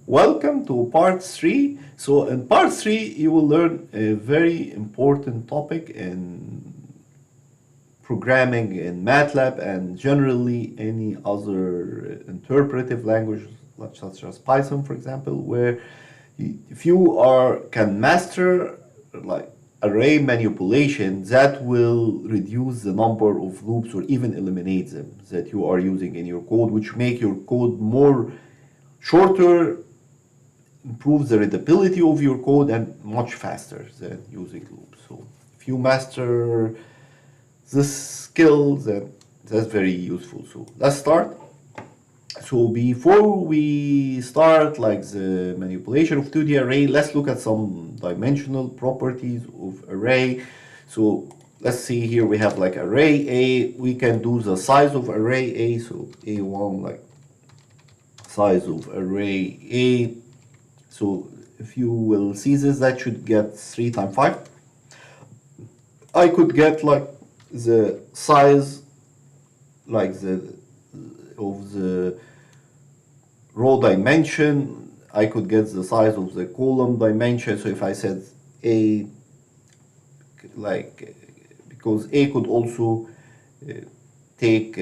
Welcome to part 3. So in part 3 you will learn a very important topic in programming in MATLAB and generally any other interpretive language such as Python, for example, where if you can master like array manipulation, that will reduce the number of loops or even eliminate them that you are using in your code, which make your code more shorter, improves the readability of your code, and much faster than using loops. So if you master this skill, then that's very useful. So let's start. So before we start like the manipulation of 2D array, let's look at some dimensional properties of array. So let's see here we have like array A. We can do the size of array A. So A1 like size of array A. So if you will see this, that should get 3 times 5. I could get like the size like of the row dimension. I could get the size of the column dimension. So if I said A, like because A could also take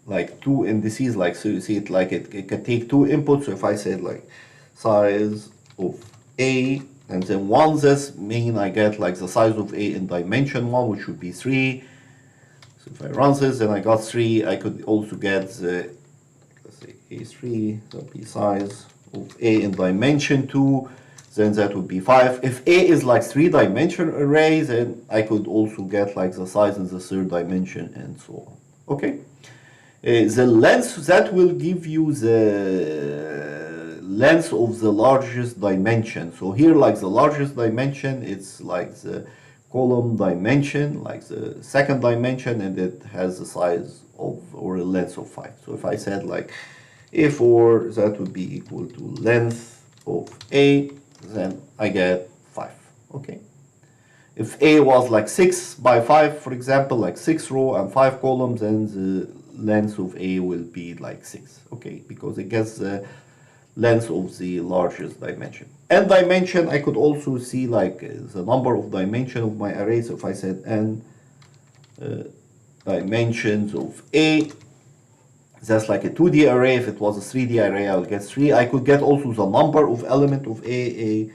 like 2 indices, like so you see it like it can take 2 inputs. So if I said like size of A and then 1, this mean I get like the size of A in dimension 1, which would be 3. So if I run this, then I got 3. I could also get the, let's say A3, that would be size of A in dimension 2, then that would be 5. If A is like 3-dimension array, then I could also get like the size in the 3rd dimension and so on. Okay. The length, that will give you the length of the largest dimension. So here like the largest dimension, it's like the column dimension, like the 2nd dimension, and it has the size of or a length of 5. So if I said like A4, that would be equal to length of A, then I get 5. Okay. If A was like 6 by 5, for example, like 6 row and 5 columns, then the length of A will be like 6, okay, because it gets the length of the largest dimension. N dimension, I could also see like the number of dimension of my array. So if I said N dimensions of A, that's like a 2D array. If it was a 3D array, I would get 3. I could get also the number of element of A.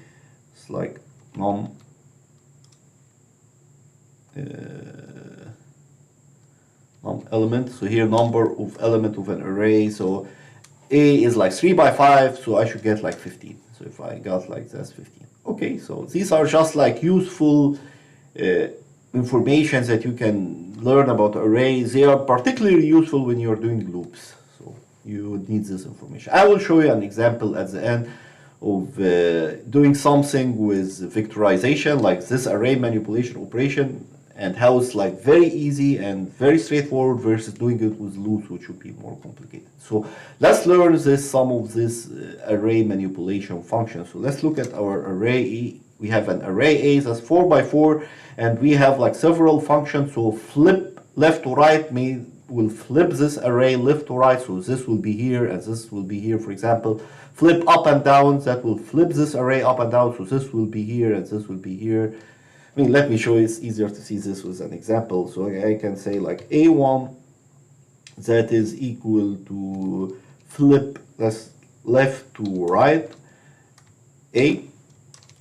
It's like element. So here number of element of an array. So A is like 3 by 5, so I should get like 15. So if I got like that's 15. Okay, so these are just like useful information that you can learn about arrays. They are particularly useful when you're doing loops. So you need this information. I will show you an example at the end of doing something with vectorization, like this array manipulation operation, and how it's like very easy and very straightforward versus doing it with loops, which would be more complicated. So let's learn some of this array manipulation functions. So let's look at our array E. We have an array A that's 4 by 4, and we have like several functions. So flip left to right will flip this array left to right. So this will be here and this will be here, for example. Flip up and down, that will flip this array up and down. So this will be here and this will be here. I mean, let me show you, it's easier to see this with an example. So I can say like A1, that is equal to flip that's left to right A.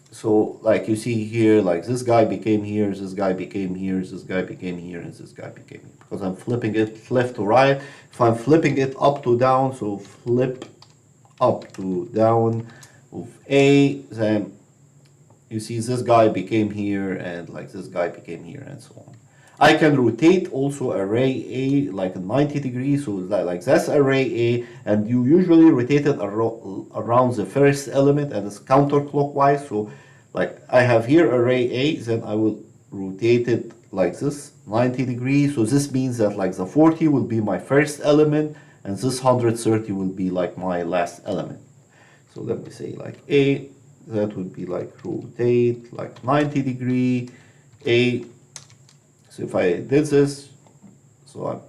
So like you see here, like this guy became here, this guy became here, this guy became here, and this guy became here. Because I'm flipping it left to right. If I'm flipping it up to down, so flip up to down of A, then you see this guy became here and like this guy became here and so on. I can rotate also array A like 90 degrees, so like that's array A, and you usually rotate it around the first element and it's counterclockwise. So like I have here array A, then I will rotate it like this 90 degrees. So this means that like the 40 will be my first element and this 130 will be like my last element. So let me say like A, that would be like rotate like 90 degree A. So if I did this, so I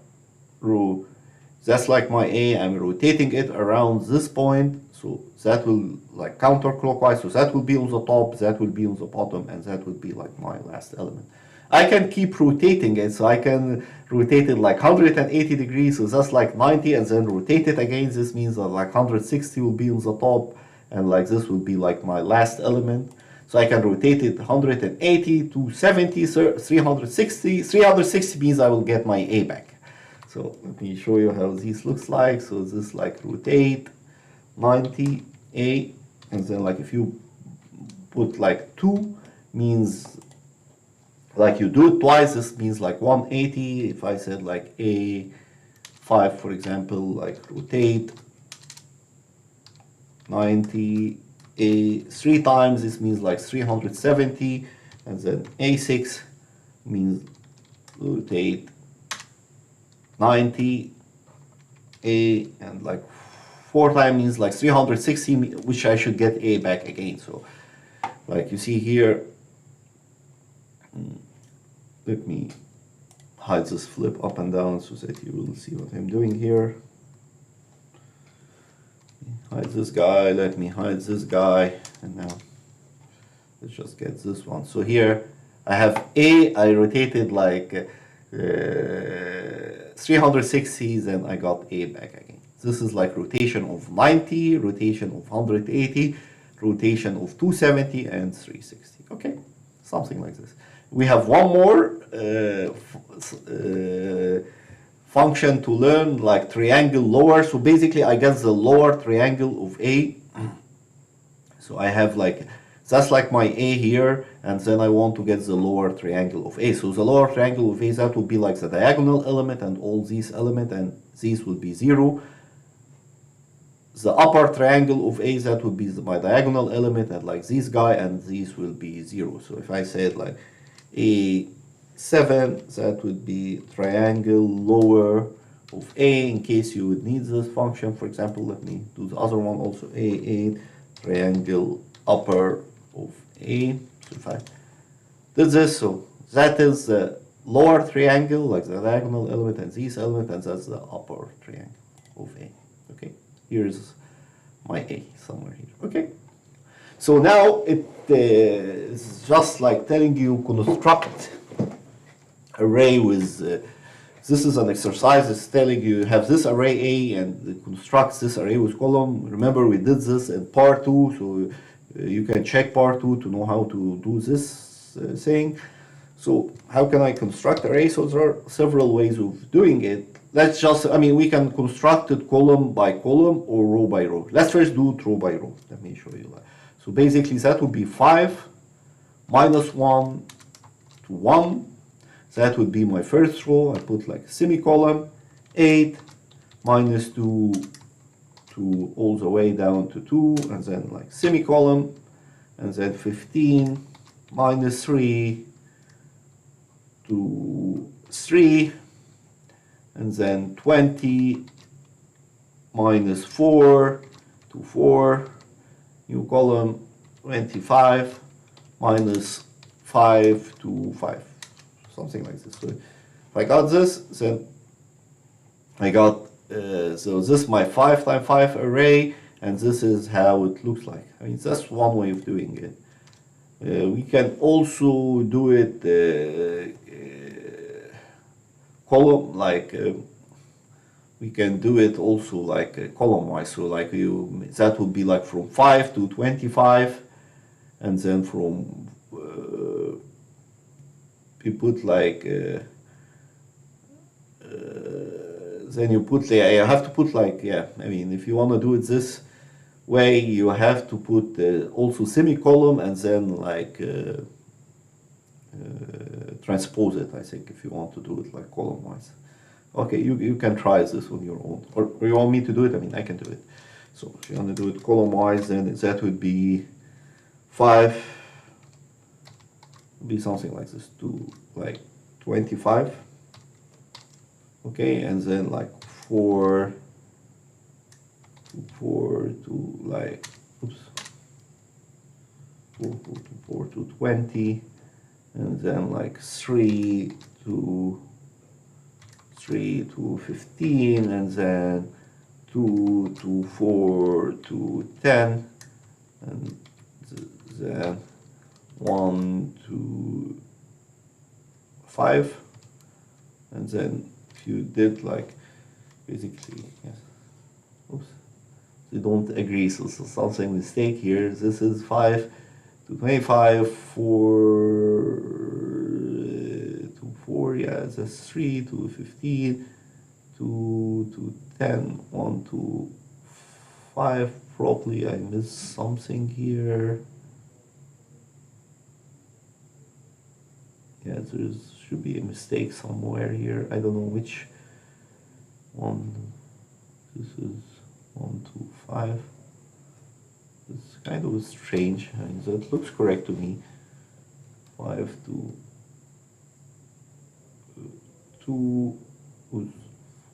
that's like my A. I'm rotating it around this point, so that will like counterclockwise, so that will be on the top, that will be on the bottom, and that will be like my last element. I can keep rotating it, so I can rotate it like 180 degrees, so that's like 90, and then rotate it again. This means that like 160 will be on the top, and like this will be like my last element. So I can rotate it 180 to 70, 360. 360 means I will get my A back. So let me show you how this looks like. So this like rotate 90 A, and then like if you put like 2 means like you do it twice, this means like 180. If I said like A5, for example, like rotate 90 A 3 times, this means like 370, and then A6 means rotate 90 A, and like 4 times means like 360, which I should get A back again. So like you see here, let me hide this flip up and down so that you will see what I'm doing here. Hide this guy, let me hide this guy, and now let's just get this one. So here I have A, I rotated like 360, then I got A back again. This is like rotation of 90, rotation of 180, rotation of 270, and 360. Okay, something like this. We have one more function to learn, like triangle lower. So basically I get the lower triangle of A. So I have like, that's like my A here, and then I want to get the lower triangle of A. So the lower triangle of A, that would be like the diagonal element and all these elements, and these will be 0. The upper triangle of A, that would be my diagonal element, and like this guy, and these will be 0. So if I said like A7, that would be triangle lower of A, in case you would need this function. For example, let me do the other one also, A8, triangle upper of A. So if I did this, so that is the lower triangle, like the diagonal element and this element, and that's the upper triangle of A. Okay, here's my A somewhere here. Okay, so now it is just like telling you construct array with this is an exercise. It's telling you have this array A and it constructs this array with column. Remember we did this in part 2, so you can check part 2 to know how to do this thing. So how can I construct array? So there are several ways of doing it. Let's just, I mean, we can construct it column by column or row by row. Let's first do it row by row. Let me show you that. So basically that would be 5 minus 1 to 1. That would be my first row. I put like semicolon. 8 minus 2 to all the way down to 2, and then like semicolon, and then 15 minus 3 to 3, and then 20 minus 4 to 4, new column, 25 minus 5 to 5, something like this. So if I got this, then I got, so this is my 5 times 5 array, and this is how it looks like. I mean, that's one way of doing it. We can also do it column, like we can do it also like column wise. So like that would be like from 5 to 25, and then from you put like then you put you have to put like, yeah, I mean, if you want to do it this way, you have to put also semicolon, and then like transpose it, I think, if you want to do it like column wise. Okay, you can try this on your own, or you want me to do it, I mean, I can do it. So if you want to do it column wise, then that would be 5, be something like this, to like 25. Okay, and then like 4 to like, oops, 4 to 20, and then like 3 3 to 15, and then 2 to 4 to 10, and then 1 to 5, and then if you did like basically, yes, oops, you don't agree, so something mistake here. This is 5 to 25, 4 to 4, yeah, that's 3 to 15, 2 to 10, 1 to 5, probably I missed something here. Yeah, there should be a mistake somewhere here. I don't know which one. This is 1 to 5. It's kind of strange. I mean, that looks correct to me. 5 to 2,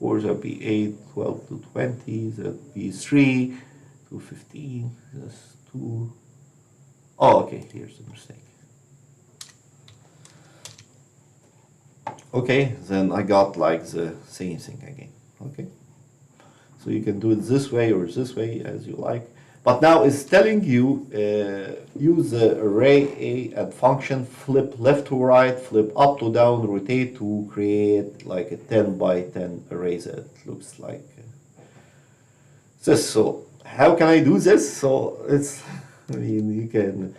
4, that'd be 8, 12 to 20, that'd be 3 to 15, that's 2. Oh, okay, here's the mistake. Okay, then I got like the same thing again. Okay, so you can do it this way or this way as you like. But now it's telling you use the array A and function flip left to right, flip up to down, rotate to create like a 10 by 10 array that looks like this. So how can I do this? So it's, I mean, you can.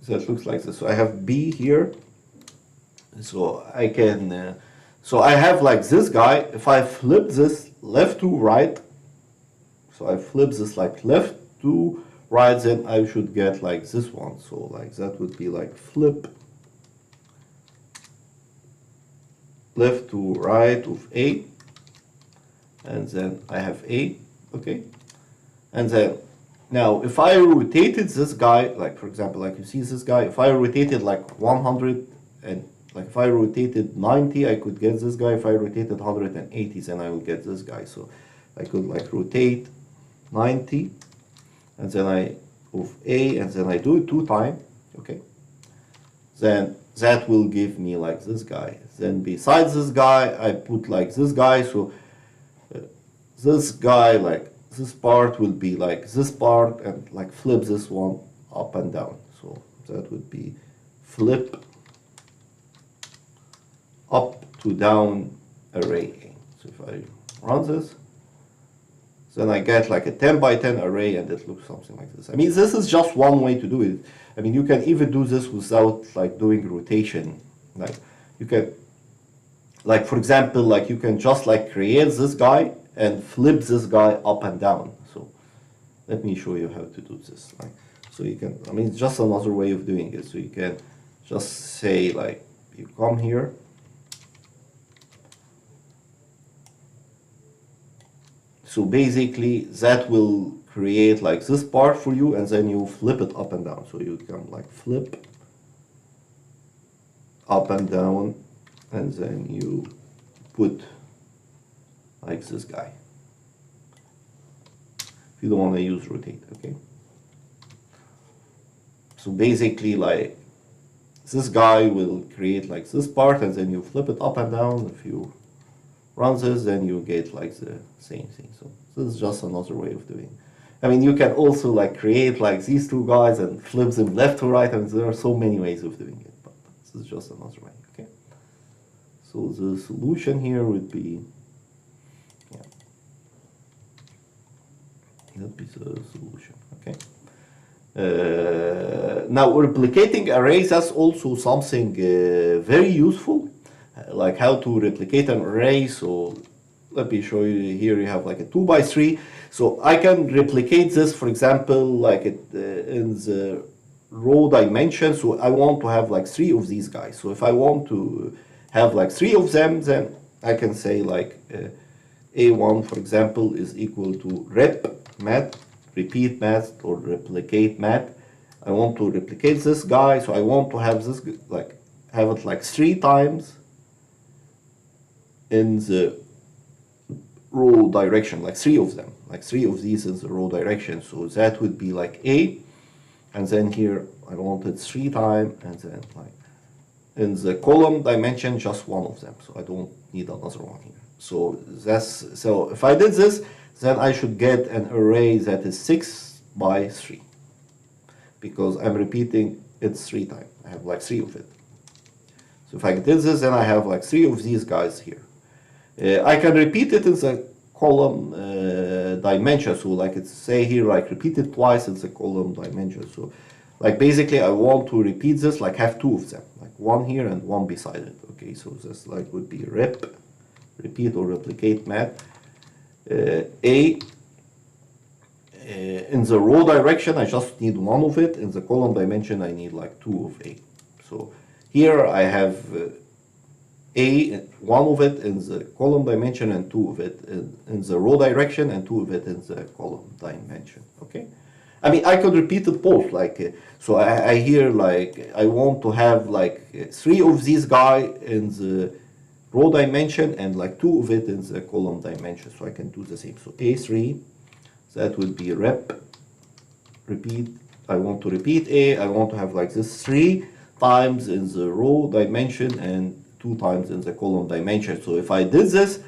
That looks like this. So I have B here. So I can, so I have like this guy. If I flip this left to right, so I flip this like left to right, then I should get like this one. So like that would be like flip left to right of A, and then I have A, okay, and then now if I rotated this guy, like for example, like you see this guy, if I rotated like 100 and like if I rotated 90, I could get this guy. If I rotated 180, then I will get this guy. So I could like rotate 90, and then I of A, and then I do it 2 times, okay, then that will give me like this guy. Then besides this guy, I put like this guy. So this guy, like this part will be like this part, and like flip this one up and down. So that would be flip up to down array. So if I run this, then I get like a 10 by 10 array, and it looks something like this. I mean, this is just one way to do it. I mean, you can even do this without like doing rotation. Like you can, like for example, like you can just like create this guy and flip this guy up and down. So let me show you how to do this. Like, so you can, I mean, it's just another way of doing it. So you can just say like, you come here, so basically that will create like this part for you, and then you flip it up and down. So you can like flip up and down, and then you put like this guy. If you don't want to use rotate, okay? So basically like this guy will create like this part, and then you flip it up and down. If you run this, then you get like the same thing. So this is just another way of doing it. I mean, you can also like create like these 2 guys and flip them left to right. I mean, there are so many ways of doing it, but this is just another way, okay? So the solution here would be, yeah, that'd be the solution, okay? Now replicating arrays, that's also something very useful, like how to replicate an array. So let me show you here. You have like a 2 by 3. So I can replicate this, for example, like in the row dimension. So I want to have like 3 of these guys. So if I want to have like 3 of them, then I can say like A1, for example, is equal to repmat, repeat mat, or replicate mat. I want to replicate this guy, so I want to have this, like have it like 3 times in the row direction, like 3 of them, like 3 of these in the row direction. So that would be like A, and then here I want it 3 times, and then like in the column dimension just one of them, so I don't need another one here. So if I did this, then I should get an array that is 6 by 3, because I'm repeating it 3 times. I have like 3 of it. So if I did this, then I have like 3 of these guys here. I can repeat it in the column dimension. So like it's say here, like repeat it twice in the column dimension. So like basically I want to repeat this, like have 2 of them, like one here and one beside it. Okay, so this like would be repeat or replicate mat. A in the row direction I just need 1 of it. In the column dimension I need like 2 of A. So here I have A, 1 of it in the column dimension and 2 of it in the row direction and 2 of it in the column dimension. Okay, I mean I could repeat it both, like so I here like I want to have like 3 of these guy in the row dimension and like 2 of it in the column dimension, so I can do the same. So A3, that would be repeat. I want to repeat A. I want to have like this 3 times in the row dimension and 2 times in the column dimension. So if I did this,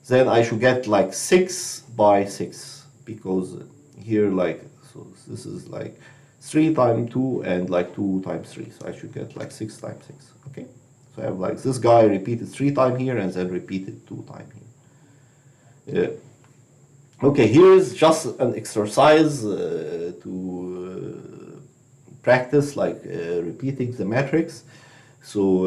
then I should get like 6 by 6, because here like, so this is like 3 times 2 and like 2 times 3. So I should get like 6 times 6. Okay. So I have like this guy repeated 3 times here and then repeated 2 times here. Yeah. Okay, here is just an exercise to practice like repeating the matrix. So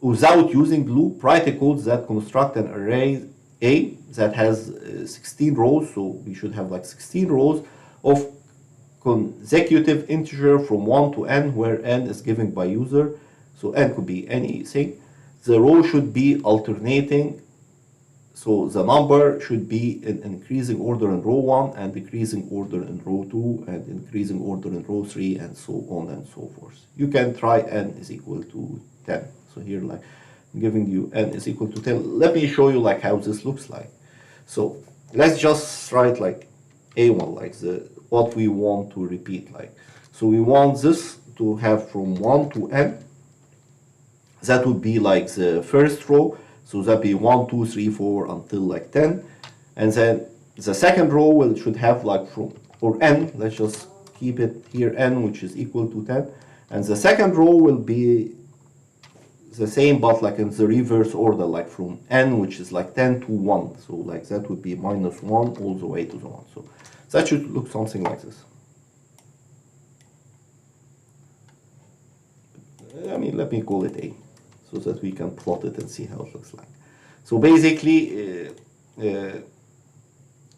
without using loop, write a code that construct an array A that has 16 rows. So we should have like 16 rows of consecutive integer from 1 to n, where n is given by user. So n could be anything. The row should be alternating. So the number should be in increasing order in row 1 and decreasing order in row 2 and increasing order in row 3 and so on and so forth. You can try n is equal to 10. So here like I'm giving you n is equal to 10. Let me show you like how this looks like. So let's just write like A1, like what we want to repeat like. So we want this to have from 1 to n. That would be like the first row. So that be 1, 2, 3, 4 until like 10. And then the second row should have like from, or n, let's just keep it here n, which is equal to 10. And the second row will be the same, but like in the reverse order, like from n, which is like 10 to 1. So like that would be minus 1 all the way to the 1. So that should look something like this. I mean, let me call it A, so that we can plot it and see how it looks like. So basically,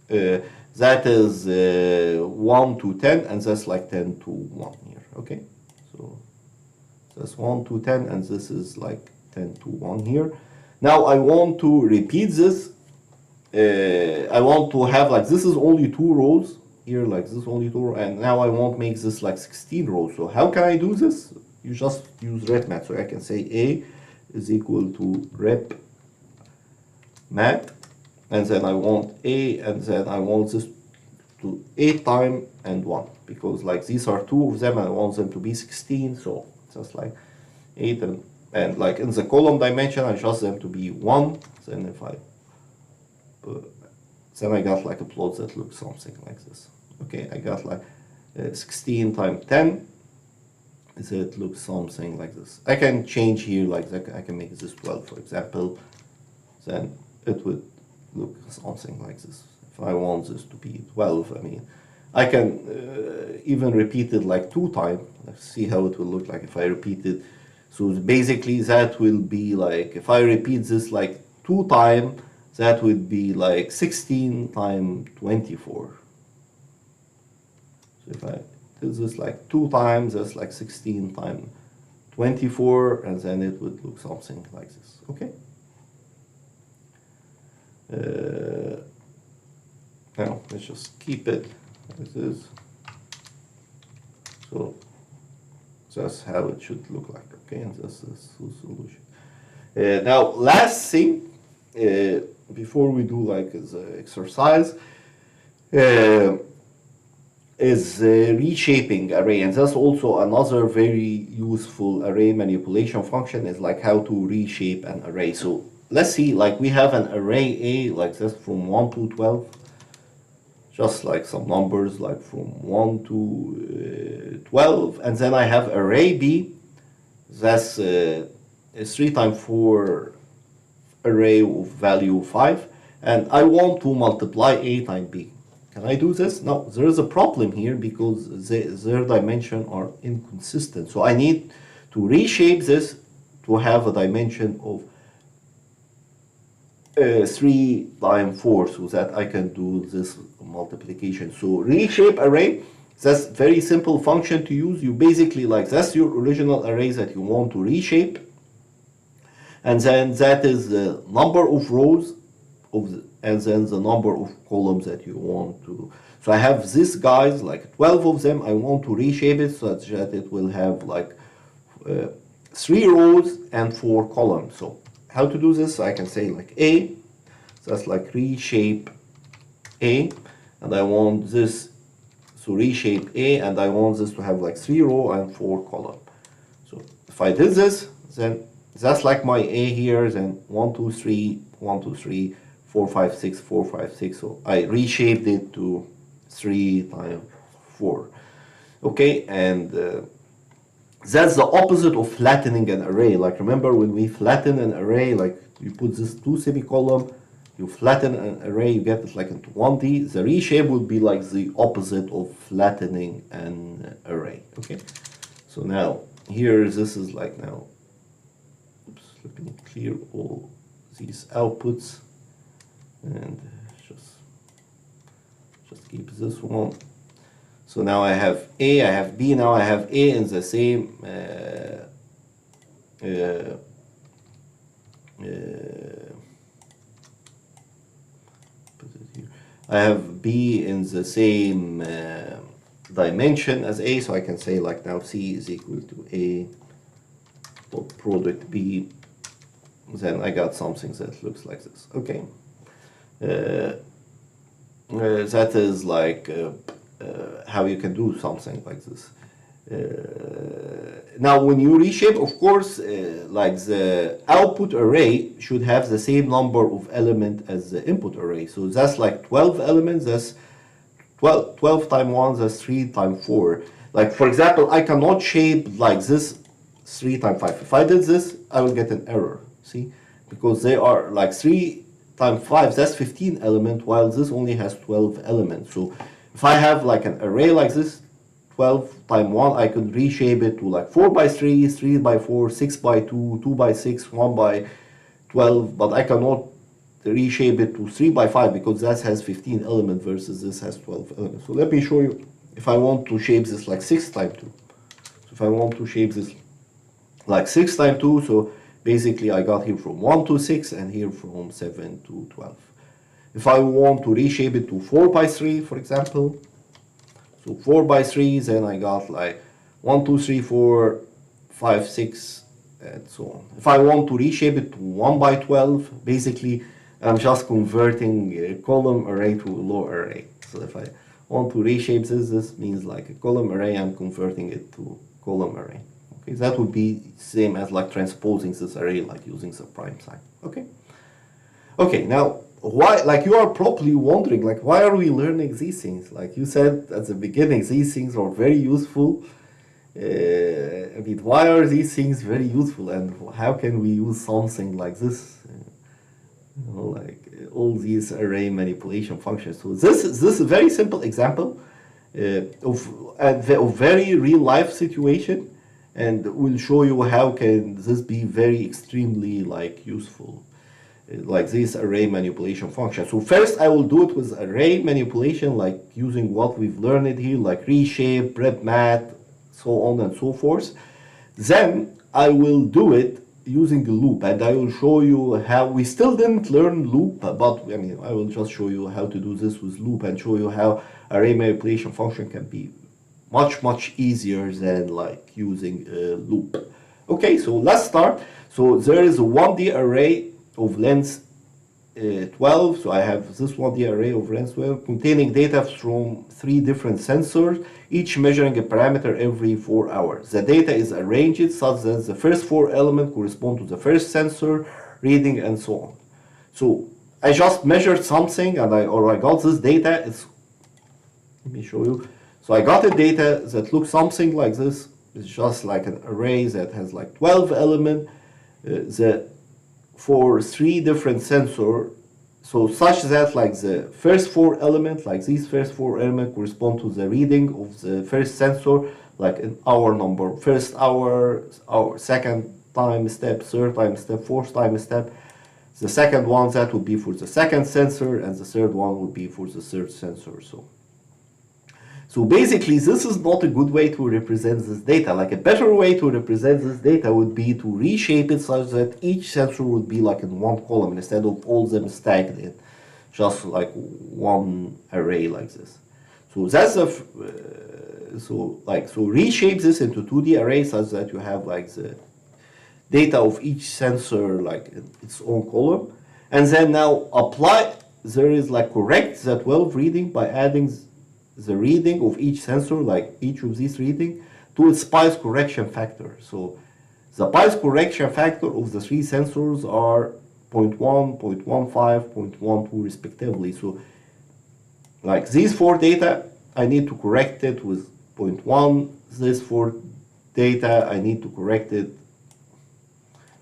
that is 1 to 10, and that's like 10 to 1 here, okay? So that's 1 to 10, and this is like 10 to 1 here. Now I want to repeat this. I want to have like, this is only 2 rows here, like this is only 2 rows, and now I want to make this like 16 rows. So how can I do this? You just use repmat. So I can say A is equal to repmat, and then I want A, and then I want this to 8 times and 1, because like these are 2 of them and I want them to be 16. So just like 8 and like in the column dimension I just them to be 1. Then if I then I got like a plot that looks something like this. Okay, I got like 16 times 10. So it looks something like this. I can change here, like I can make this 12, for example. Then it would look something like this. If I want this to be 12, I mean, I can even repeat it like 2 times. Let's see how it will look like if I repeat it. So basically that will be like, if I repeat this like 2 times, that would be like 16 times 24. So if I do this like 2 times, that's like 16 times 24, and then it would look something like this, okay? Now let's just keep it as this. So that's how it should look like, okay? And this is the solution. Now last thing, before we do like the exercise, is reshaping array, and that's also another very useful array manipulation function, is like how to reshape an array. So let's see, like we have an array A like this from 1 to 12, just like some numbers like from 1 to 12, and then I have array B, that's a 3 times 4 array of value 5, and I want to multiply A times B. Can I do this? No, there is a problem here because their dimensions are inconsistent. So I need to reshape this to have a dimension of 3 times 4 so that I can do this multiplication. So reshape array, that's very simple function to use. You basically like, that's your original array that you want to reshape. And then that is the number of rows and then the number of columns that you want to. So I have these guys, like 12 of them. I want to reshape it such that it will have like 3 rows and 4 columns. So how to do this? I can say like A, that's like reshape A, and I want this to reshape A, and I want this to have like 3 rows and 4 columns. So if I did this, then that's like my A here, then 1, 2, 3, 1, 2, 3, 4, 5, 6, 4, 5, 6. So I reshaped it to 3 times 4. Okay, and that's the opposite of flattening an array. Like remember when we flatten an array, like you put this 2 semicolon, you flatten an array, you get it like into 1D. The reshape would be like the opposite of flattening an array. Okay, so now here this is like now. Oops, let me clear all these outputs and just keep this one. So now I have A, I have B, now I have A in the same put it here. I have B in the same dimension as A, so I can say like now C is equal to A dot product B. Then I got something that looks like this. Okay. That is like how you can do something like this. Now when you reshape, of course, like the output array should have the same number of elements as the input array. So that's like 12 elements, that's 12 times 1, that's 3 times 4. Like for example, I cannot shape like this 3 times 5. If I did this, I will get an error, see? Because they are like 3 times 5, that's 15 elements, while this only has 12 elements. So if I have like an array like this, 12 times 1, I could reshape it to like 4 by 3, 3 by 4, 6 by 2, 2 by 6, 1 by 12, but I cannot reshape it to 3 by 5 because that has 15 elements versus this has 12 elements. So let me show you if I want to shape this like 6 times 2. So if I want to shape this like 6 times 2, so basically I got here from 1 to 6 and here from 7 to 12. If I want to reshape it to 4 by 3, for example, so 4 by 3, then I got like 1, 2, 3, 4, 5, 6, and so on. If I want to reshape it to 1 by 12, basically I'm just converting a column array to a row array. So if I want to reshape this means like a column array, I'm converting it to column array. Okay, that would be same as like transposing this array, like using the prime sign. Okay. Okay, now why, like you are probably wondering, like why are we learning these things? Like you said at the beginning, these things are very useful. I mean, why are these things very useful, and how can we use something like this? You know, like all these array manipulation functions. So this is a very simple example of a very real life situation, and we'll show you how can this be very extremely like useful, like this array manipulation function. So first I will do it with array manipulation, like using what we've learned here, like reshape, repmat, so on and so forth. Then I will do it using a loop, and I will show you how we still didn't learn loop, but I mean I will just show you how to do this with loop and show you how array manipulation function can be much easier than like using a loop. Okay, so let's start. So there is a 1D array of length 12, so I have this one, the array of range 12, containing data from 3 different sensors, each measuring a parameter every 4 hours. The data is arranged such that the first 4 elements correspond to the first sensor reading and so on. So I just measured something and I got this data. Let me show you. So I got a data that looks something like this. It's just like an array that has like 12 elements. For 3 different sensors, so such that like the first 4 elements, like these first 4 elements correspond to the reading of the first sensor, like an hour number, first hour, second time step, third time step, fourth time step. The second one, that would be for the second sensor, and the third one would be for the third sensor. So basically, this is not a good way to represent this data. Like a better way to represent this data would be to reshape it such that each sensor would be like in one column instead of all them stacked in just like one array like this. So that's so reshape this into 2D array such that you have like the data of each sensor like in its own column, and then now apply. There is like correct the 12 reading by adding the reading of each sensor, like each of these reading, to its Pi's correction factor. So the Pi's correction factor of the 3 sensors are 0.1, 0.15, 0.12 respectively. So like these 4 data, I need to correct it with 0.1. This 4 data, I need to correct it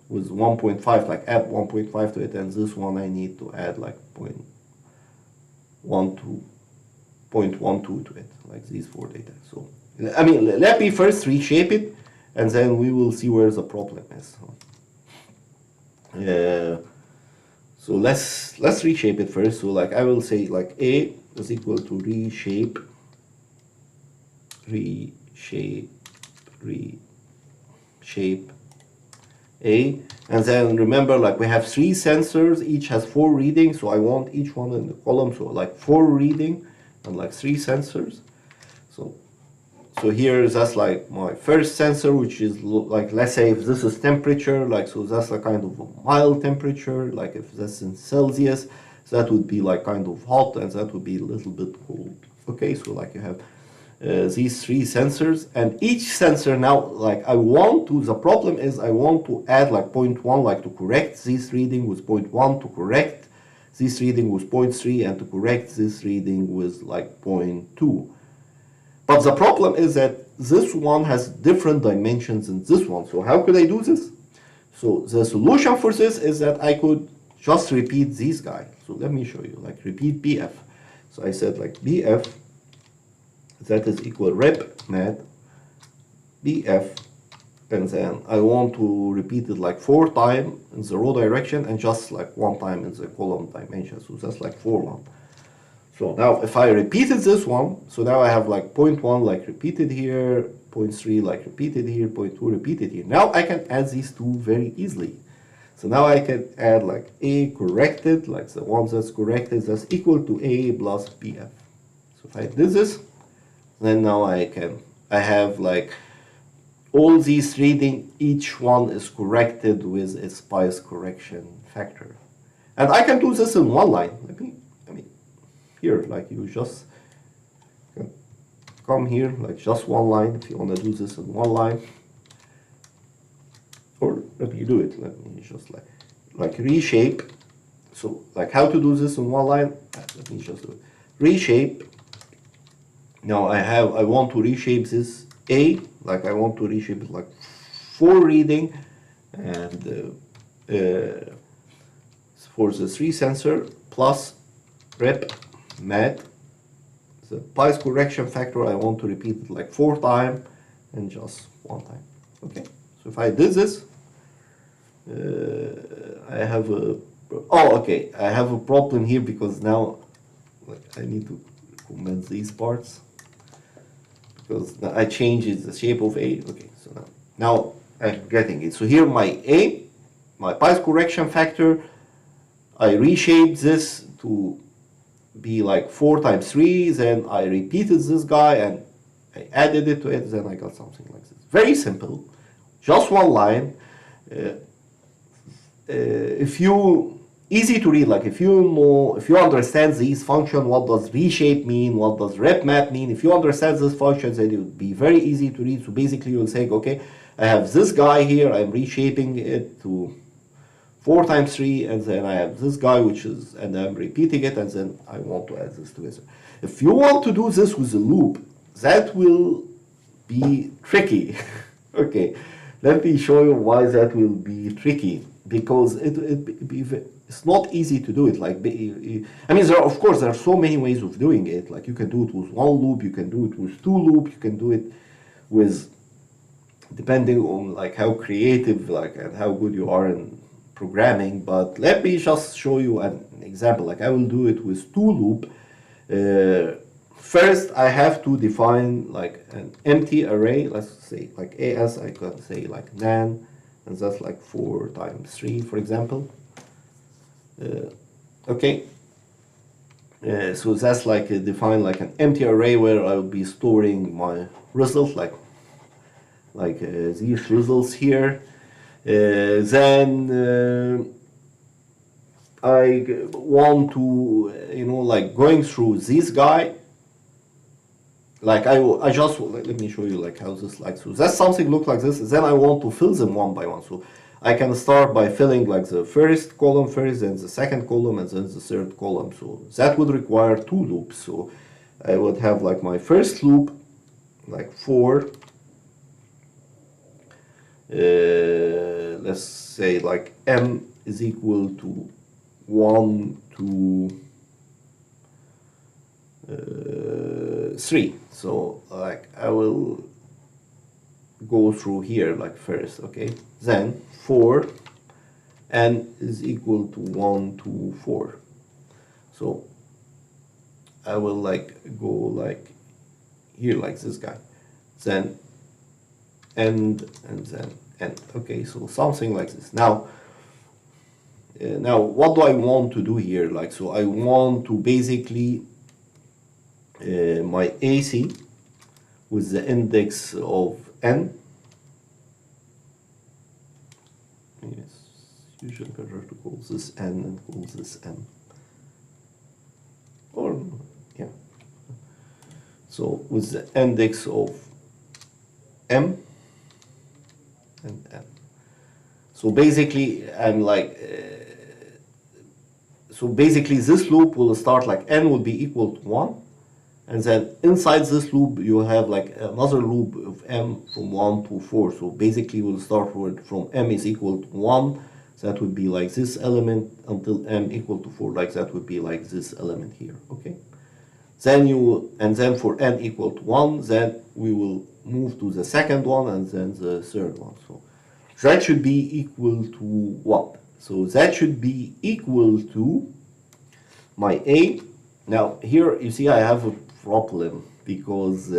with 1.5, like add 1.5 to it, and this one I need to add like 0.12 to it, like these 4 data. So, I mean, let me first reshape it, and then we will see where the problem is. So let's reshape it first. So like I will say like A is equal to reshape A, and then remember like we have 3 sensors, each has 4 readings, so I want each one in the column, so like 4 reading and like 3 sensors. So here that's like my first sensor, which is like, let's say if this is temperature, like so that's a kind of a mild temperature. Like if that's in Celsius, that would be like kind of hot, and that would be a little bit cold. Okay, so like you have these 3 sensors, and each sensor now, like the problem is I want to add like 0.1, like to correct this reading with 0.1, to correct this reading with 0.3, and to correct this reading with like 0.2. But the problem is that this one has different dimensions than this one. So how could I do this? So the solution for this is that I could just repeat this guy. So let me show you, like repeat BF. So I said like BF, that is equal repmat BF, and then I want to repeat it like 4 times in the row direction and just like 1 time in the column dimension. So that's like 4-1. So now if I repeated this one, so now I have like 0.1 like repeated here, 0.3 like repeated here, 0.2 repeated here. Now I can add these 2 very easily. So now I can add like A corrected, like the one that's corrected, that's equal to A plus BF. So if I did this, then now I have like all these reading, each one is corrected with its Pi's correction factor. And I can do this in one line. Here, like you just come here, like just one line, if you want to do this in one line. Or let me do it, let me just like reshape. So like how to do this in one line, let me just do it. Reshape. Now I want to reshape this A, like I want to reshape it like 4 reading, and for the 3 sensor plus repmat, the Pi's correction factor, I want to repeat it like 4 times and just 1 time. Okay, so if I did this, I have a problem here, because now like I need to comment these parts, because I changed the shape of A. Okay, so now I'm getting it. So here my A, my Pi's correction factor, I reshaped this to be like 4 times 3, then I repeated this guy and I added it to it, then I got something like this. Very simple, just one line. If you easy to read. Like if you know, if you understand these functions, what does reshape mean, what does repmat mean, if you understand these functions, then it would be very easy to read. So basically you'll say, okay, I have this guy here, I'm reshaping it to 4 times 3, and then I have this guy, which is, and I'm repeating it, and then I want to add this together. If you want to do this with a loop, that will be tricky. Okay, let me show you why that will be tricky, because it's not easy to do it. Like, I mean, of course, there are so many ways of doing it. Like, you can do it with 1 loop, you can do it with 2 loops, you can do it with, depending on like how creative, like, and how good you are in programming. But let me just show you an example. Like, I will do it with 2 loop. First, I have to define like an empty array. Let's say like AS, I can say like nan, and that's like 4 times 3, for example. Okay. So that's like define like an empty array where I will be storing my result, like these results here. Then I want to, like going through this guy. Like I just, let me show you like how this like, so that's something look like this. Then I want to fill them one by one. So I can start by filling like the first column first, then the second column, and then the third column. So that would require 2 loops. So I would have like my first loop, like 4. Let's say like m is equal to 1 to 3. So like I will go through here like first, okay, then 4 n is equal to 1 to 4. So I will like go like here like this guy, then end, and then end. Okay, so something like this. Now what do I want to do here? Like, so I want to basically my AC with the index of n. Yes, usually better to call this n and call this m. Or yeah. So with the index of m and n. So basically I'm like so basically this loop will start like n will be equal to 1, and then inside this loop you have like another loop of m from 1 to 4. So basically we'll start with from m is equal to 1, that would be like this element, until m equal to 4, like that would be like this element here. Okay, then then for n equal to 1, then we will move to the second one and then the third one. So that should be equal to what? So that should be equal to my A. Now here you see I have a problem, because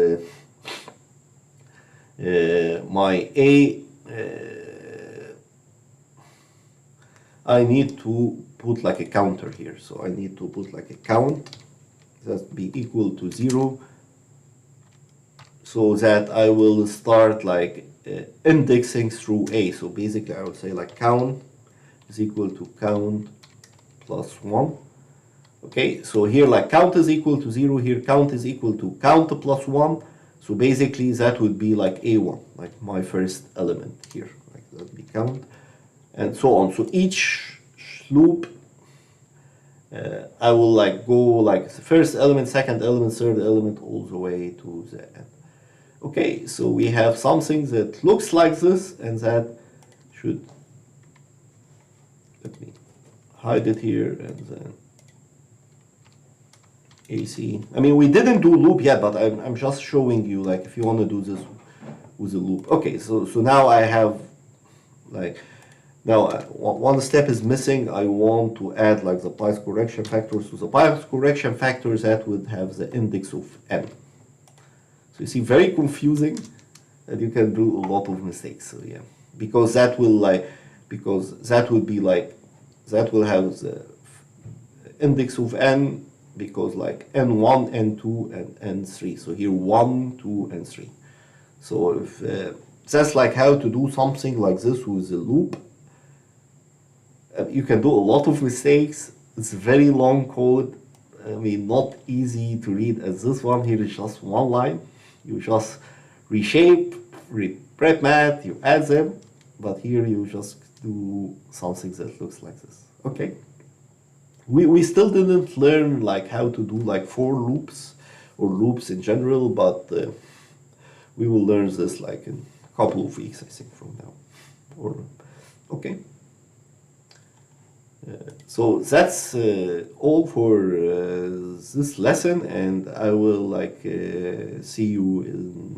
my A, I need to put like a counter here. So I need to put like a count that be equal to 0, so that I will start like indexing through A. So basically I would say like count is equal to count plus 1. Okay, so here like count is equal to 0, here count is equal to count plus 1. So basically that would be like A1, like my first element here, like that would be count, and so on. So each loop I will like go like the first element, second element, third element, all the way to the end. Okay, so we have something that looks like this, and that should, let me hide it here, and then AC. I mean, we didn't do loop yet, but I'm just showing you like if you want to do this with a loop. Okay, so now I have like, now one step is missing. I want to add like the bias correction factors. So the bias correction factors, that would have the index of m. So you see, very confusing, and you can do a lot of mistakes. So yeah, because that will like, because that would be like, that will have the index of n, because like n1, n2, and n3. So here 1, 2, and 3. So if that's like how to do something like this with a loop. You can do a lot of mistakes. It's very long code. I mean, not easy to read as this one. Here is just one line. You just reshape, repmat, you add them, but here you just do something that looks like this. Okay. We still didn't learn like how to do like for loops or loops in general, but we will learn this like in a couple of weeks, I think, from now. Or okay. So that's all for this lesson, and I will like see you in